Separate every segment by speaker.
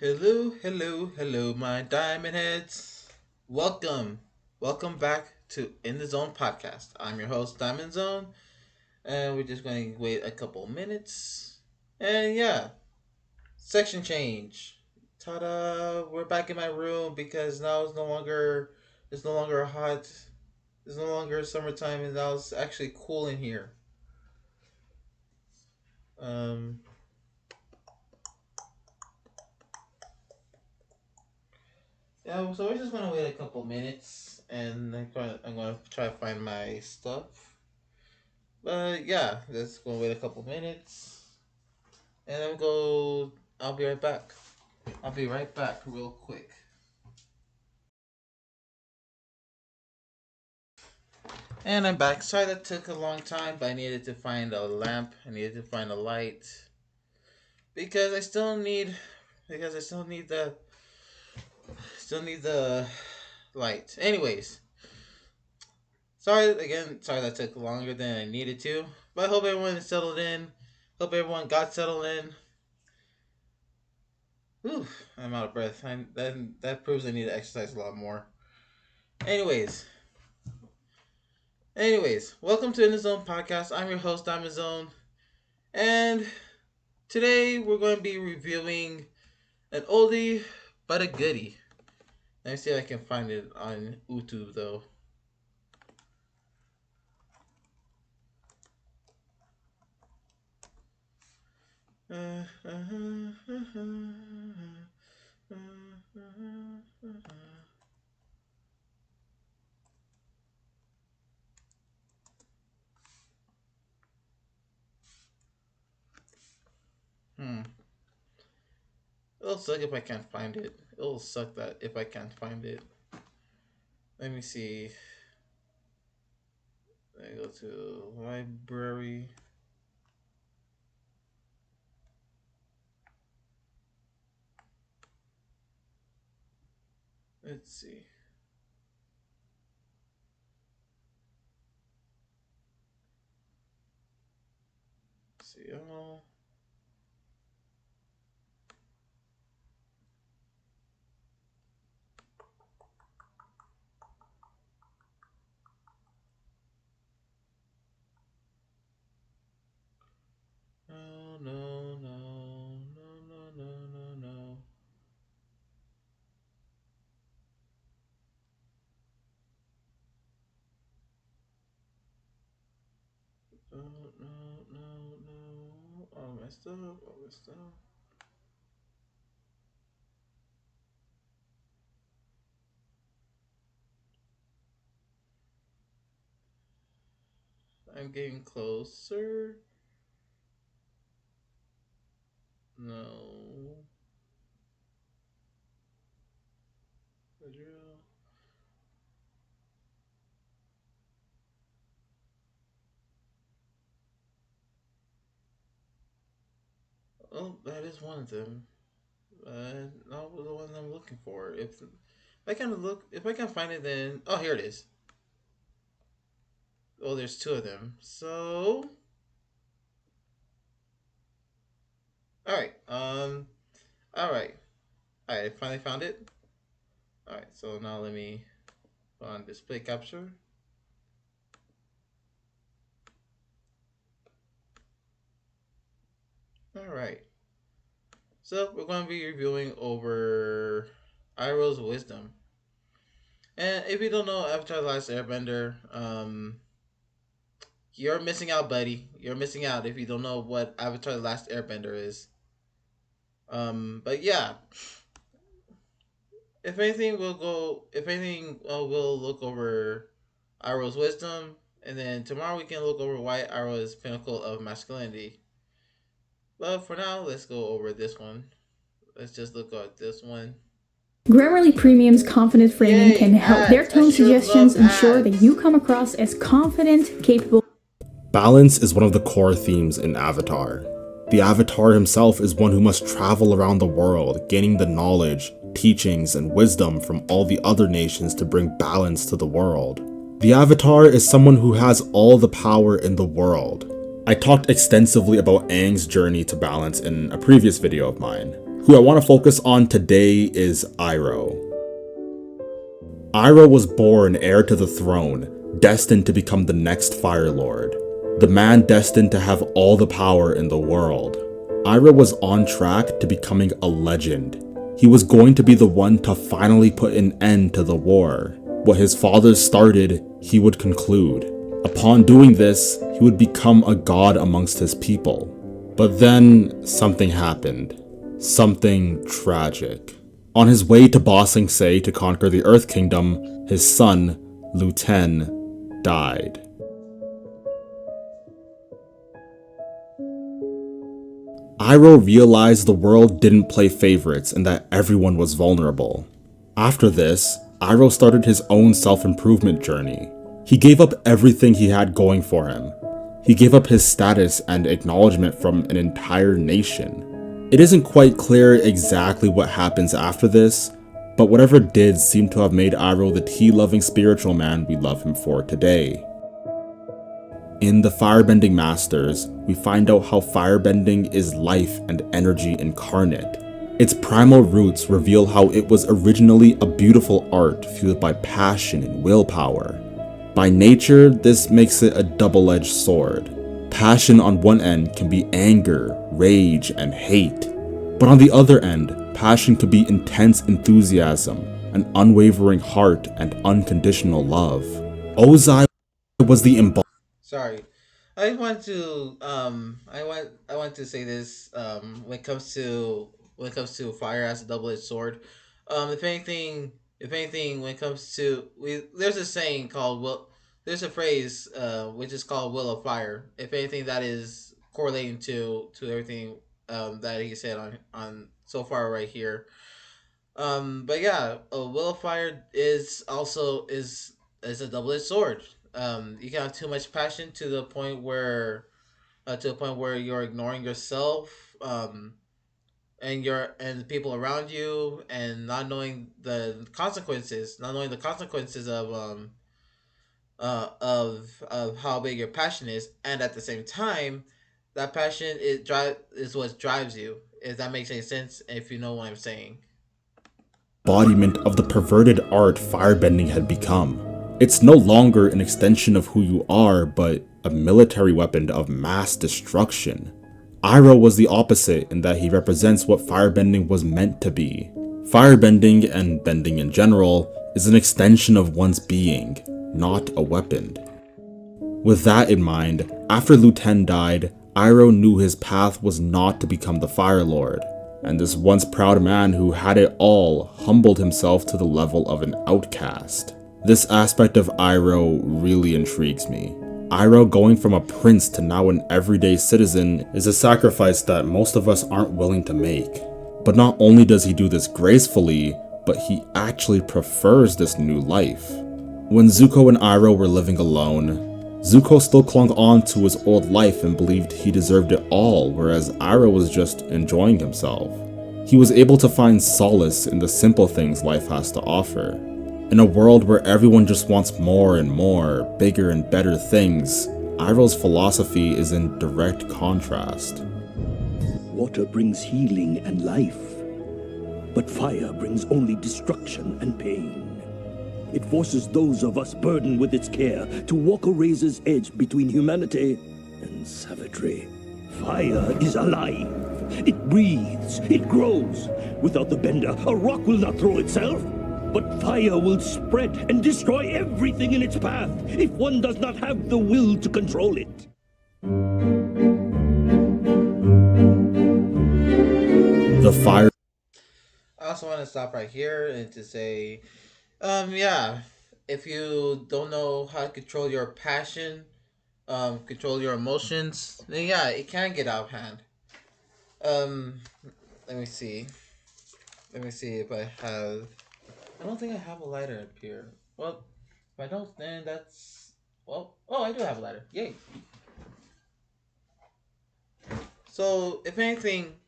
Speaker 1: Hello, my diamond heads. Welcome, welcome back to In the Zone podcast. I'm your host, Diamond Zone, and we're just going to wait a couple minutes. And yeah, section change. Ta-da! We're back in my room because now it's no longer hot. It's no longer summertime, and now it's actually cool in here. Um, yeah, so we're just gonna wait a couple minutes, and I'm gonna try to find my stuff. But yeah, let's go wait a couple minutes, and then go. I'll be right back. I'll be right back, real quick. And I'm back. Sorry that took a long time, but I needed to find a lamp. I needed to find a light because I still need because I still need the light. Anyways, sorry again. Sorry that took longer than I needed to, but I hope everyone is settled in. Hope everyone got settled in. Whew, I'm out of breath. That proves I need to exercise a lot more. Anyways, welcome to In the Zone podcast. I'm your host, Diamond Zone, and today we're going to be reviewing an oldie but a goodie. Let me see if I can find it on YouTube though. Hmm. It'll suck if I can't find it. It'll suck that if I can't find it. Let me see. I go to library. Let's see. See. Oh. No, no, no, no, no, no, no, no. No, no, no, no. All my stuff, all my stuff. I'm getting closer. No. Israel. Oh, that is one of them. Not the one I'm looking for. If I can find it, then here it is. Oh, there's two of them. So, all right. All right. All right. I finally found it. All right. So now let me go on display capture. All right. So we're going to be reviewing over Iroh's wisdom. And if you don't know Avatar: The Last Airbender, you're missing out, buddy. You're missing out if you don't know what Avatar: The Last Airbender is. But yeah, if anything, we'll go. If anything, we'll look over Iroh's wisdom, and then tomorrow we can look over why Iroh is pinnacle of masculinity. But for now, let's go over this one. Let's just look at this one.
Speaker 2: Grammarly Premium's confidence framing
Speaker 1: Yay,
Speaker 2: can help their
Speaker 1: ads.
Speaker 2: tone suggestions ensure
Speaker 1: ads.
Speaker 2: that you come across as confident, capable.
Speaker 3: Balance is one of the core themes in Avatar. The Avatar himself is one who must travel around the world, gaining the knowledge, teachings, and wisdom from all the other nations to bring balance to the world. The Avatar is someone who has all the power in the world. I talked extensively about Aang's journey to balance in a previous video of mine. Who I want to focus on today is Iroh. Iroh was born heir to the throne, destined to become the next Fire Lord, the man destined to have all the power in the world. Iroh was on track to becoming a legend. He was going to be the one to finally put an end to the war. What his father started, he would conclude. Upon doing this, he would become a god amongst his people. But then something happened. Something tragic. On his way to Ba Sing Se to conquer the Earth Kingdom, his son, Lu Ten, died. Iroh realized the world didn't play favorites and that everyone was vulnerable. After this, Iroh started his own self-improvement journey. He gave up everything he had going for him. He gave up his status and acknowledgement from an entire nation. It isn't quite clear exactly what happens after this, but whatever did seemed to have made Iroh the tea-loving spiritual man we love him for today. In the Firebending Masters, we find out how firebending is life and energy incarnate. Its primal roots reveal how it was originally a beautiful art fueled by passion and willpower. By nature, this makes it a double-edged sword. Passion on one end can be anger, rage, and hate. But on the other end, passion could be intense enthusiasm, an unwavering heart, and unconditional love. Ozai was the embodiment.
Speaker 1: Sorry, I want to I want to say this when it comes to fire as a double edged sword. If anything, when it comes to there's a saying called there's a phrase which is called will of fire. If anything, that is correlating to everything that he said on so far right here. But yeah, a will of fire is a double edged sword. You can have too much passion to the point where you're ignoring yourself, and the people around you, and not knowing the consequences of how big your passion is, and at the same time, that passion is what drives you. If that makes any sense, if you know what I'm saying.
Speaker 3: Of the perverted art firebending had become. It's no longer an extension of who you are, but a military weapon of mass destruction. Iroh was the opposite in that he represents what firebending was meant to be. Firebending, and bending in general, is an extension of one's being, not a weapon. With that in mind, after Lu Ten died, Iroh knew his path was not to become the Fire Lord, and this once proud man who had it all humbled himself to the level of an outcast. This aspect of Iroh really intrigues me. Iroh going from a prince to now an everyday citizen is a sacrifice that most of us aren't willing to make. But not only does he do this gracefully, but he actually prefers this new life. When Zuko and Iroh were living alone, Zuko still clung on to his old life and believed he deserved it all, whereas Iroh was just enjoying himself. He was able to find solace in the simple things life has to offer. In a world where everyone just wants more and more, bigger and better things, Iroh's philosophy is in direct contrast.
Speaker 4: Water brings healing and life, but fire brings only destruction and pain. It forces those of us burdened with its care to walk a razor's edge between humanity and savagery. Fire is alive. It breathes. It grows. Without the bender, a rock will not throw itself. But fire will spread and destroy everything in its path if one does not have the will to control it.
Speaker 3: The fire.
Speaker 1: I also want to stop right here and to say, yeah, if you don't know how to control your passion, control your emotions, then yeah, it can get out of hand. Um, let me see. Let me see if I have. I don't think I have a lighter up here. Well, if I don't, then that's. Well, oh, I do have a lighter. Yay. So, if anything,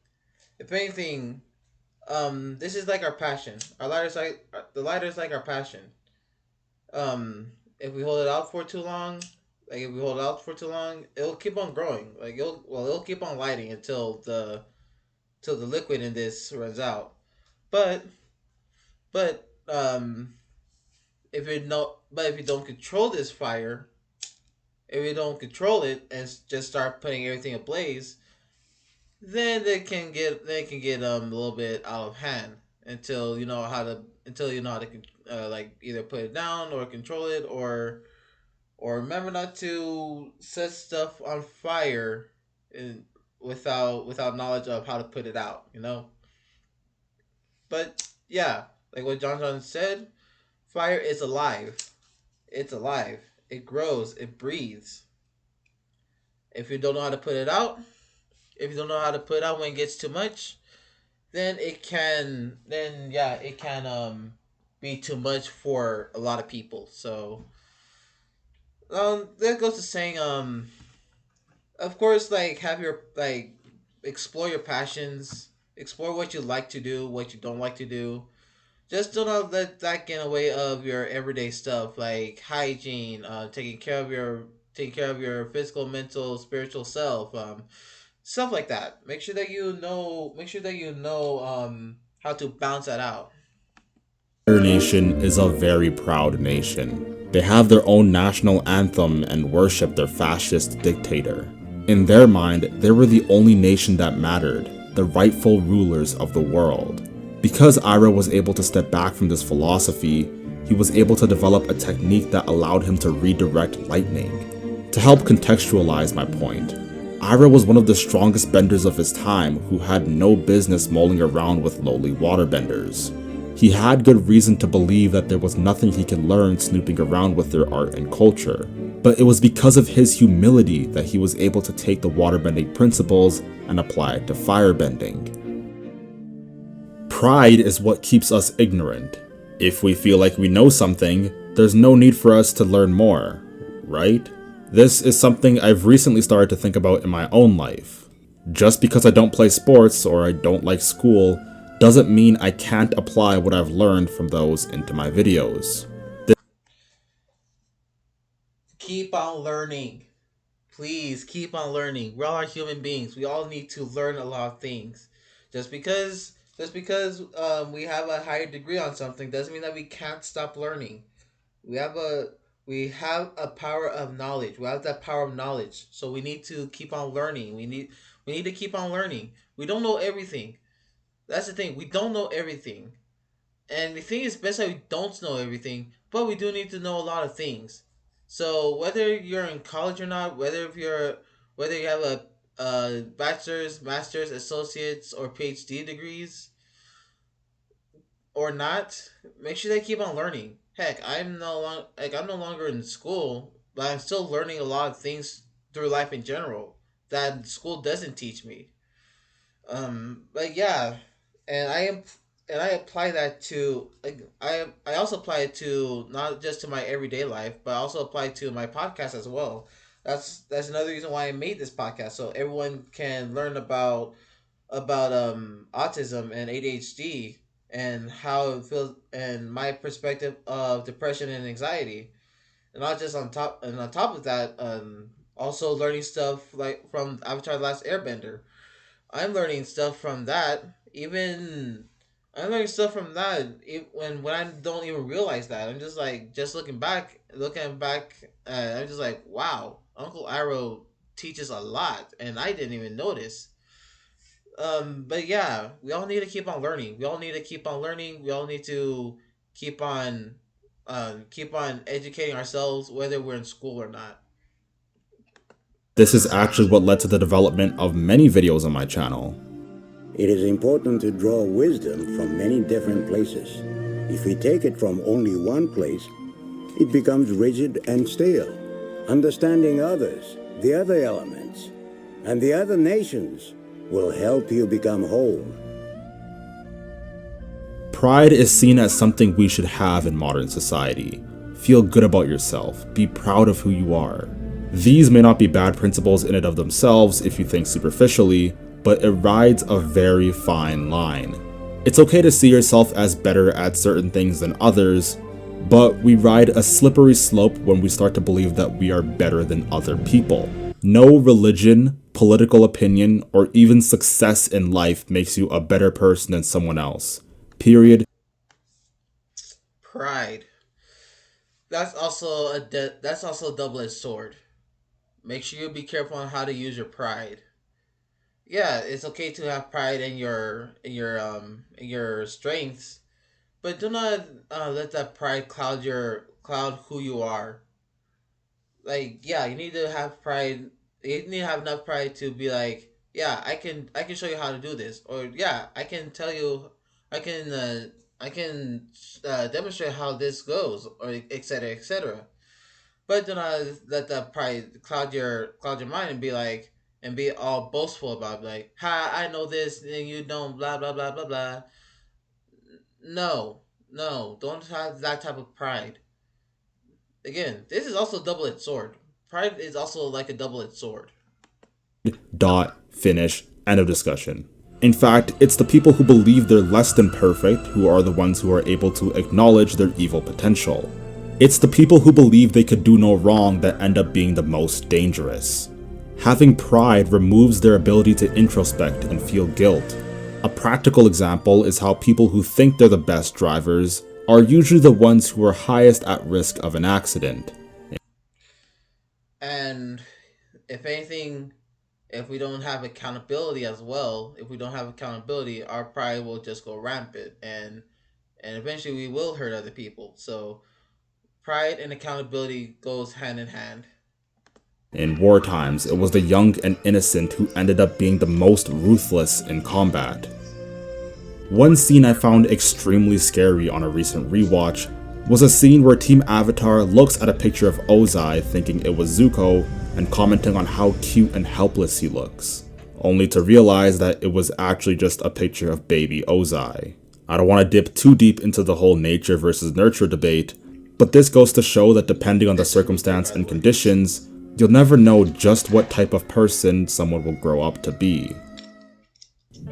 Speaker 1: this is like our passion. Our lighter's like the lighter's like our passion. If we hold it out for too long, like if we hold it out for too long, it'll keep on growing. It'll keep on lighting till the liquid in this runs out. But but if you don't control this fire, if you don't control it and just start putting everything ablaze, then they can get a little bit out of hand until you know how to like either put it down or control it, or remember not to set stuff on fire in, without knowledge of how to put it out. But yeah, like what John said, fire is alive. It's alive. It grows. It breathes. If you don't know how to put it out, if you don't know how to put it out when it gets too much, then it can be too much for a lot of people. So that goes to saying of course, like, have your like explore your passions, explore what you like to do, what you don't like to do. Just do not let that get in the way of your everyday stuff like hygiene, taking care of your physical, mental, spiritual self, stuff like that. Make sure that you know how to balance that out.
Speaker 3: Fire Nation is a very proud nation. They have their own national anthem and worship their fascist dictator. In their mind, they were the only nation that mattered, the rightful rulers of the world. Because Iroh was able to step back from this philosophy, he was able to develop a technique that allowed him to redirect lightning. To help contextualize my point, Iroh was one of the strongest benders of his time who had no business mulling around with lowly waterbenders. He had good reason to believe that there was nothing he could learn snooping around with their art and culture, but it was because of his humility that he was able to take the waterbending principles and apply it to firebending. Pride is what keeps us ignorant. If we feel like we know something, there's no need for us to learn more, right? This is something I've recently started to think about in my own life. Just because I don't play sports or I don't like school doesn't mean I can't apply what I've learned from those into my videos.
Speaker 1: Keep on learning. Please keep on learning. We all are human beings. We all need to learn a lot of things. Just because we have a higher degree on something doesn't mean that we can't stop learning. We have a we have a power of knowledge. We have that power of knowledge. So we need to keep on learning. We need to keep on learning. We don't know everything. That's the thing. We don't know everything. And the thing is best that we don't know everything, but we do need to know a lot of things. So whether you're in college or not, whether you have a bachelor's, master's, associates, or PhD degrees or not, make sure they keep on learning. Heck, I'm no longer in school, but I'm still learning a lot of things through life in general that school doesn't teach me. But yeah, and I apply that to, like, I also apply it to not just to my everyday life, but I also apply it to my podcast as well. That's another reason why I made this podcast, so everyone can learn about autism and ADHD and how it feels and my perspective of depression and anxiety. And not just on top of that, also learning stuff like from Avatar: The Last Airbender. I'm learning stuff from that. Even I'm learning stuff from that when I don't even realize that. I'm just like, just looking back. I'm just like, wow, Uncle Iroh teaches a lot, and I didn't even notice. But yeah, we all need to keep on learning. We all need to keep on learning. We all need to keep on, keep on educating ourselves, whether we're in school or not.
Speaker 3: This is actually what led to the development of many videos on my channel.
Speaker 5: It is important to draw wisdom from many different places. If we take it from only one place, it becomes rigid and stale. Understanding others, the other elements, and the other nations will help you become whole.
Speaker 3: Pride is seen as something we should have in modern society. Feel good about yourself. Be proud of who you are. These may not be bad principles in and of themselves if you think superficially, but it rides a very fine line. It's okay to see yourself as better at certain things than others, but we ride a slippery slope when we start to believe that we are better than other people. No religion, political opinion, or even success in life makes you a better person than someone else. Period.
Speaker 1: Pride. That's also a double edged sword. Make sure you be careful on how to use your pride. Yeah, it's okay to have pride in your strengths, but do not let that pride cloud who you are. Like, yeah, you need to have pride. You need to have enough pride to be like, yeah, I can show you how to do this, or yeah, I can tell you, I can uh, I can demonstrate how this goes, or etc. etc. But do not let that pride cloud your mind and be like, and be all boastful about it, like, ha, I know this and you don't, blah blah blah blah blah. No, no, don't have that type of pride. Again, this is also a double edged sword. Pride is also like a double edged sword.
Speaker 3: Dot, finish, end of discussion. In fact, it's the people who believe they're less than perfect who are the ones who are able to acknowledge their evil potential. It's the people who believe they could do no wrong that end up being the most dangerous. Having pride removes their ability to introspect and feel guilt. A practical example is how people who think they're the best drivers are usually the ones who are highest at risk of an accident.
Speaker 1: And if anything, if we don't have accountability as well, if we don't have accountability, our pride will just go rampant, and eventually we will hurt other people. So pride and accountability goes hand in hand.
Speaker 3: In war times, it was the young and innocent who ended up being the most ruthless in combat. One scene I found extremely scary on a recent rewatch was a scene where Team Avatar looks at a picture of Ozai thinking it was Zuko and commenting on how cute and helpless he looks, only to realize that it was actually just a picture of baby Ozai. I don't want to dip too deep into the whole nature versus nurture debate, but this goes to show that depending on the
Speaker 1: This should be good,
Speaker 3: circumstance
Speaker 1: by the
Speaker 3: and
Speaker 1: way.
Speaker 3: conditions, you'll never know just what type of person someone will grow up to be.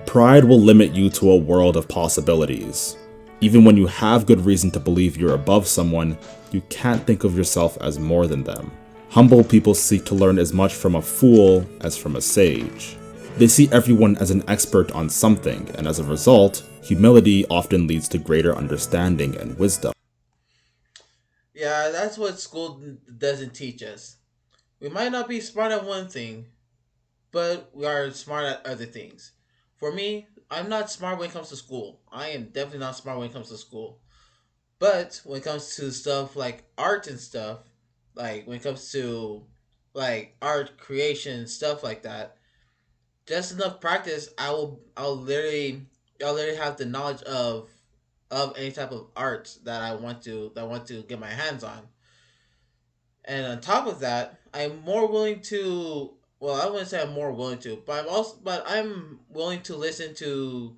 Speaker 3: Pride will limit you to a world of possibilities. Even when you have good reason to believe you're above someone, you can't think of yourself as more than them. Humble people seek to learn as much from a fool as from a sage. They see everyone as an expert on something, and as a result, humility often leads to greater understanding and wisdom.
Speaker 1: Yeah, that's what school doesn't teach us. We might not be smart at one thing, but we are smart at other things. For me, I'm not smart when it comes to school. I am definitely not smart when it comes to school. But when it comes to stuff like art and stuff, like when it comes to like art creation stuff like that, just enough practice, I'll literally have the knowledge of any type of art that I want to get my hands on. And on top of that, I'm more willing to, well, I wouldn't say I'm more willing to, but I'm willing to listen to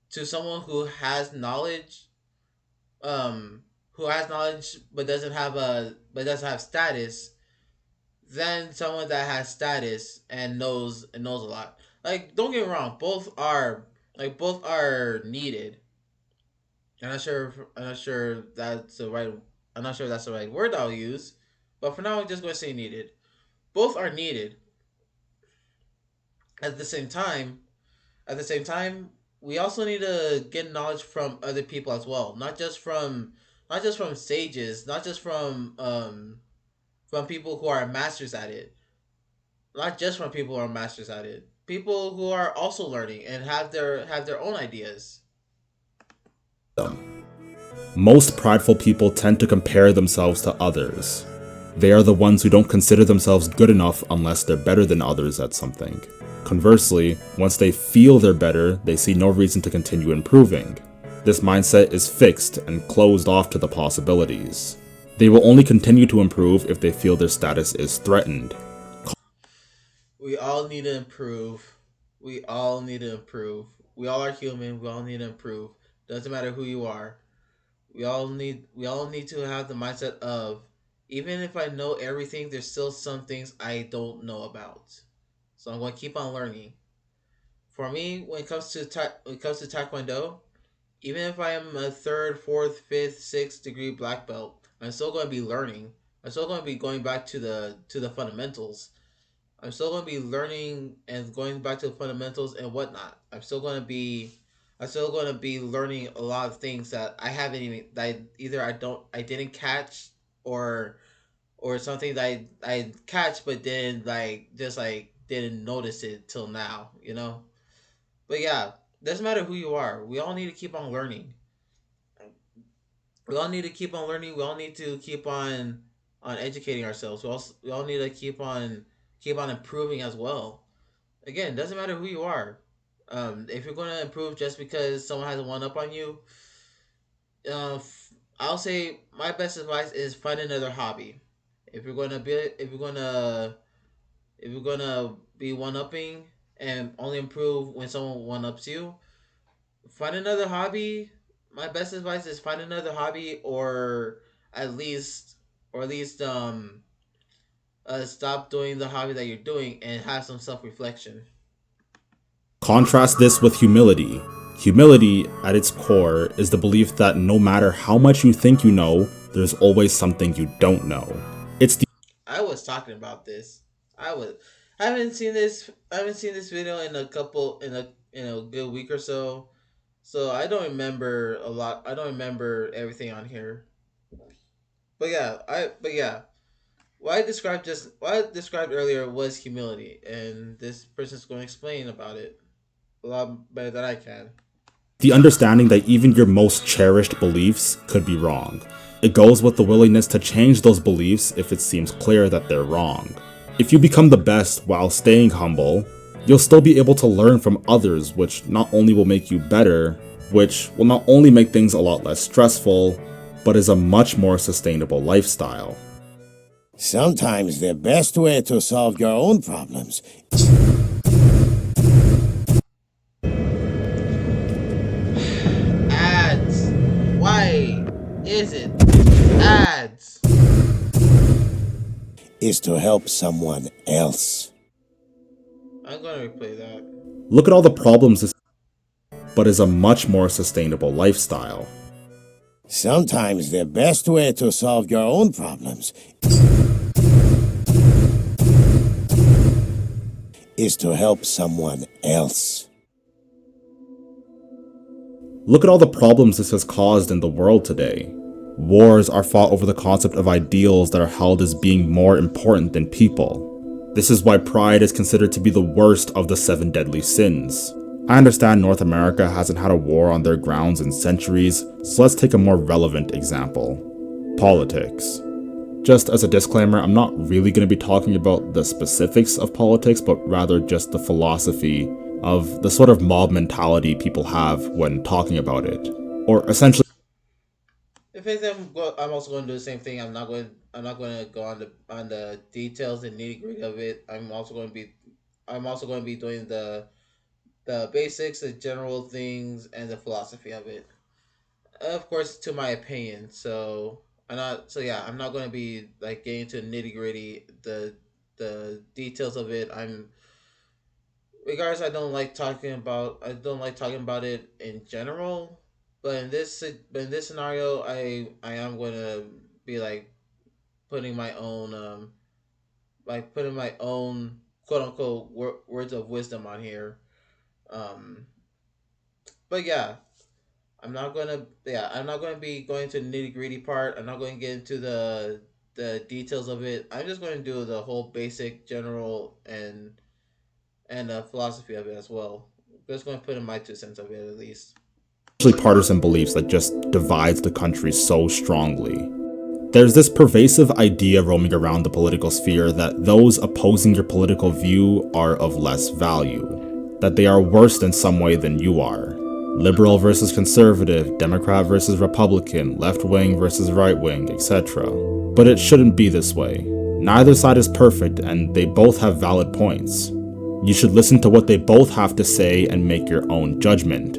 Speaker 1: someone who has knowledge but doesn't have status, than someone that has status and knows a lot. Like, don't get me wrong, both are needed. I'm not sure that's the right word I'll use, but for now I'm just going to say needed. Both are needed. At the same time, at the same time, we also need to get knowledge from other people as well, not just from sages, not just from people who are masters at it, not just from people who are masters at it, people who are also learning and have their own ideas.
Speaker 3: Most prideful people tend to compare themselves to others. They are the ones who don't consider themselves good enough unless they're better than others at something. Conversely, once they feel they're better, they see no reason to continue improving. This mindset is fixed and closed off to the possibilities. They will only continue to improve if they feel their status is threatened.
Speaker 1: We all need to improve. We all need to improve. We all are human. We all need to improve. Doesn't matter who you are. We all need to have the mindset of, even if I know everything, there's still some things I don't know about. So I'm going to keep on learning. For me, when it comes to taekwondo, even if I am a third, fourth, fifth, sixth degree black belt, I'm still going to be learning. I'm still going to be going back to the fundamentals. I'm still going to be learning and going back to the fundamentals and whatnot. I'm still going to be learning a lot of things that I haven't even that I didn't catch, or something that I catch but then didn't notice it till now, you know. But yeah, doesn't matter who you are. We all need to keep on learning. We all need to keep on learning. We all need to keep on educating ourselves. We all need to keep on improving as well. Again, doesn't matter who you are. If you're going to improve just because someone has a one up on you, uh, I'll say my best advice is find another hobby. If you're gonna be one upping and only improve when someone one ups you, find another hobby. My best advice is find another hobby, or at least or at least stop doing the hobby that you're doing and have some self reflection.
Speaker 3: Contrast this with humility. Humility, at its core, is the belief that no matter how much you think you know, there's always something you don't know. It's the
Speaker 1: I was talking about this. I was. I haven't seen this. I haven't seen this video in a good week or so. So I don't remember a lot. I don't remember everything on here. But yeah, what I described earlier was humility, and this person's going to explain about it a lot better than I can.
Speaker 3: understanding that even your most cherished beliefs could be wrong. It goes with the willingness to change those beliefs if it seems clear that they're wrong. If you become the best while staying humble, you'll still be able to learn from others, which not only will make you better, which will not only make things a lot less stressful, but is a much more sustainable lifestyle.
Speaker 5: Sometimes the best way to solve your own problems.
Speaker 1: Ads. Why is it ads?
Speaker 5: Is to help someone else.
Speaker 1: I'm going to replay that.
Speaker 3: Look at all the problems this but is a much more sustainable lifestyle.
Speaker 5: Sometimes the best way to solve your own problems is to help someone else.
Speaker 3: Look at all the problems this has caused in the world today. Wars are fought over the concept of ideals that are held as being more important than people. This is why pride is considered to be the worst of the 7 deadly sins. I understand North America hasn't had a war on their grounds in centuries, so let's take a more relevant example. Politics. Just as a disclaimer, I'm not really going to be talking about the specifics of politics, but rather just the philosophy of the sort of mob mentality people have when talking about it. Or essentially,
Speaker 1: If anything, I'm also going to do the same thing. I'm not going to go on the details and nitty gritty of it. I'm also going to be doing the basics, the general things, and the philosophy of it. Of course, to my opinion. I'm not going to be like getting into nitty gritty the details of it. Regardless, I don't like talking about it in general. But in this scenario, I am going to be like putting my own putting my own quote unquote words of wisdom on here. Um, but yeah, I'm not gonna be going to the nitty gritty part. I'm not going to get into the details of it. I'm just going to do the whole basic, general, and the philosophy of it as well. Just going to put in my 2 cents of it at least.
Speaker 3: partisan beliefs that just divides the country so strongly. There's this pervasive idea roaming around the political sphere that those opposing your political view are of less value, that they are worse in some way than you are. Liberal versus conservative, Democrat versus Republican, left wing versus right wing, etc. But it shouldn't be this way. Neither side is perfect, and they both have valid points. You should listen to what they both have to say and make your own judgment.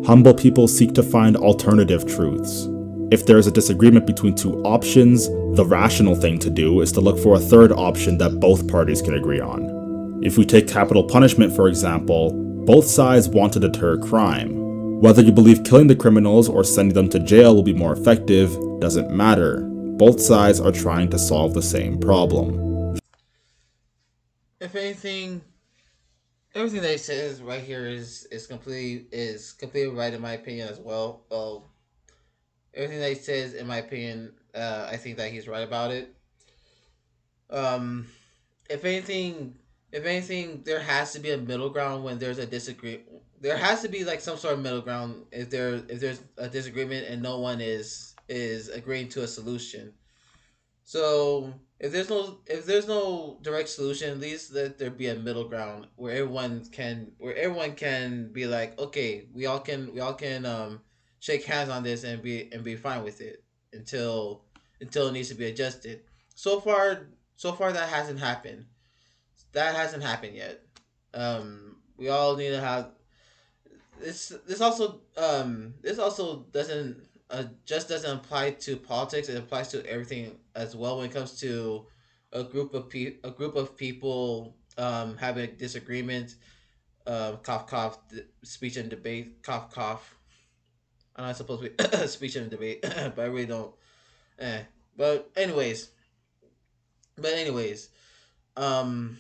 Speaker 3: Humble people seek to find alternative truths. If there is a disagreement between two options, the rational thing to do is to look for a third option that both parties can agree on. If we take capital punishment, for example, both sides want to deter crime. Whether you believe killing the criminals or sending them to jail will be more effective doesn't matter. Both sides are trying to solve the same problem.
Speaker 1: if anything, everything they says right here is completely right in my opinion as well. Well, everything that he says, in my opinion, I think that he's right about it. Um, if anything, if anything, there has to be a middle ground when there's a disagree. There has to be like some sort of middle ground if there's a disagreement and no one is agreeing to a solution. So if there's no direct solution, at least let there be a middle ground where everyone can be like, okay, we all can shake hands on this and be fine with it until until it needs to be adjusted. So far so far that hasn't happened. That hasn't happened yet. We all need to have this also doesn't just doesn't apply to politics. It applies to everything as well when it comes to a group of people having a disagreement. Cough cough. Speech and debate. Cough cough. I'm not supposed to be speech and debate, but I really don't. Eh. But anyways, but anyways, um,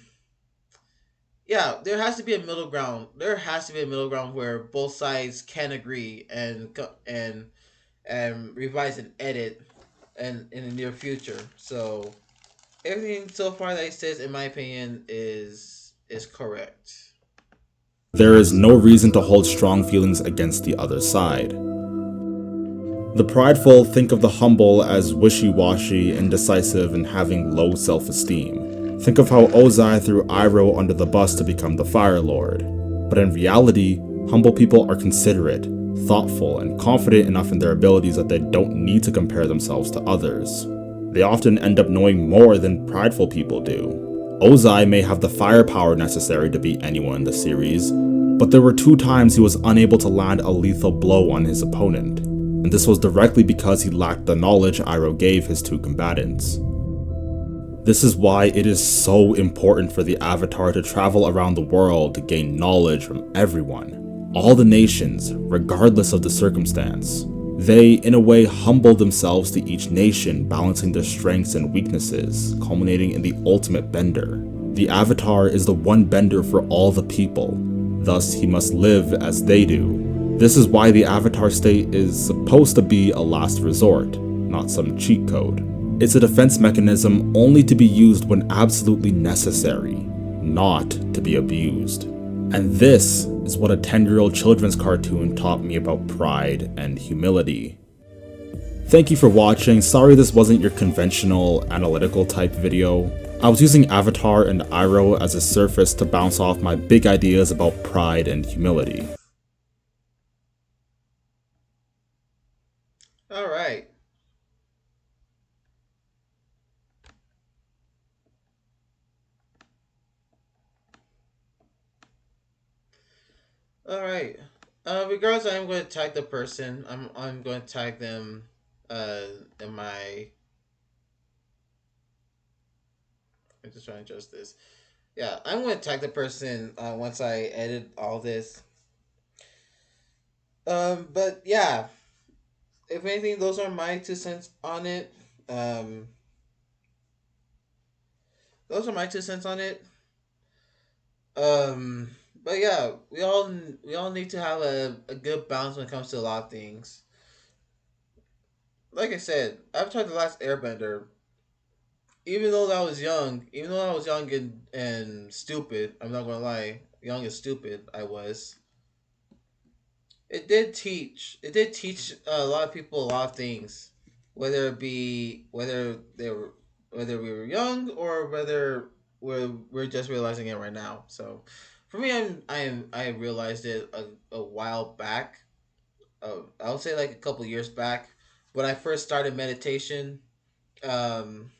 Speaker 1: yeah, there has to be a middle ground. There has to be a middle ground where both sides can agree and revise and edit and in the near future. So everything so far that he says, in my opinion, is correct.
Speaker 3: There is no reason to hold strong feelings against the other side. The prideful think of the humble as wishy-washy, indecisive, and having low self-esteem. Think of how Ozai threw Iroh under the bus to become the Fire Lord. But in reality, humble people are considerate, thoughtful, and confident enough in their abilities that they don't need to compare themselves to others. They often end up knowing more than prideful people do. Ozai may have the firepower necessary to beat anyone in the series, but there were 2 times he was unable to land a lethal blow on his opponent, and this was directly because he lacked the knowledge Iroh gave his 2 combatants. This is why it is so important for the Avatar to travel around the world to gain knowledge from everyone, all the nations, regardless of the circumstance. They, in a way, humble themselves to each nation, balancing their strengths and weaknesses, culminating in the ultimate bender. The Avatar is the one bender for all the people, thus he must live as they do. This is why the Avatar state is supposed to be a last resort, not some cheat code. It's a defense mechanism only to be used when absolutely necessary, not to be abused. And this is what a 10-year-old children's cartoon taught me about pride and humility. Thank you for watching. Sorry this wasn't your conventional analytical type video. I was using Avatar and Iroh as a surface to bounce off my big ideas about pride and humility.
Speaker 1: All right. All right. Regardless, I'm going to tag the person. I'm going to tag them uh in my I'm just trying to adjust this. Yeah, I'm going to tag the person once I edit all this. But yeah, if anything, those are my 2 cents on it. Um, those are my 2 cents on it. Um, but yeah, we all need to have a good balance when it comes to a lot of things. Like I said, Avatar: The Last Airbender. Even though I was young and stupid, I'm not gonna lie, young and stupid I was. It did teach a lot of people a lot of things, whether it be whether we were young or whether we're just realizing it right now. So for me, I realized it a while back. I would say like a couple years back when I first started meditation. um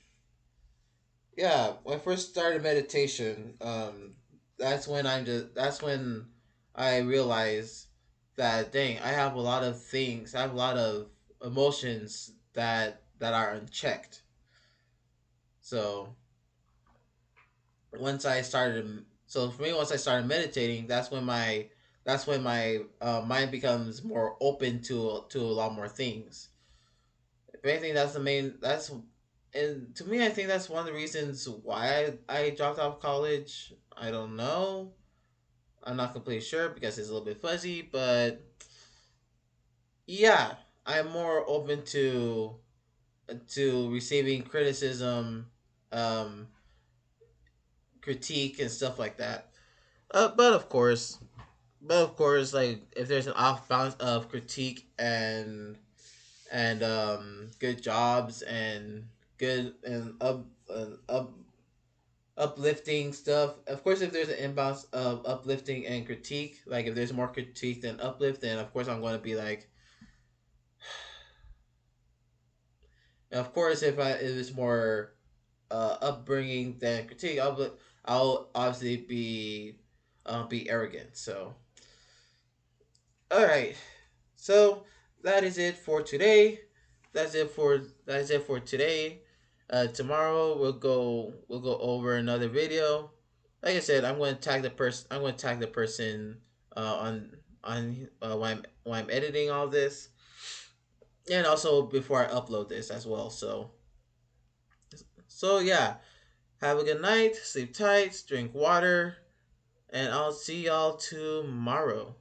Speaker 1: yeah, when I first started meditation, that's when I realized that dang, I have a lot of emotions that are unchecked. So for me, once I started meditating, that's when my mind becomes more open to a lot more things. If anything, that's the main. and to me, I think that's one of the reasons why I dropped out of college. I don't know. I'm not completely sure because it's a little bit fuzzy, but yeah, I'm more open to receiving criticism, um, critique, and stuff like that. But of course, like if there's an off balance of critique and good jobs and good and up uplifting stuff. Of course, if there's an imbalance of uplifting and critique, like if there's more critique than uplift, then of course I'm going to be like, of course if it's more upbringing than critique, I'll obviously be arrogant. So all right, so that is it for today. That is it for today. Tomorrow we'll go over another video. Like I said, I'm going to tag the person. I'm going to tag the person when I'm editing all this, and also before I upload this as well. So yeah, have a good night. Sleep tight. Drink water, and I'll see y'all tomorrow.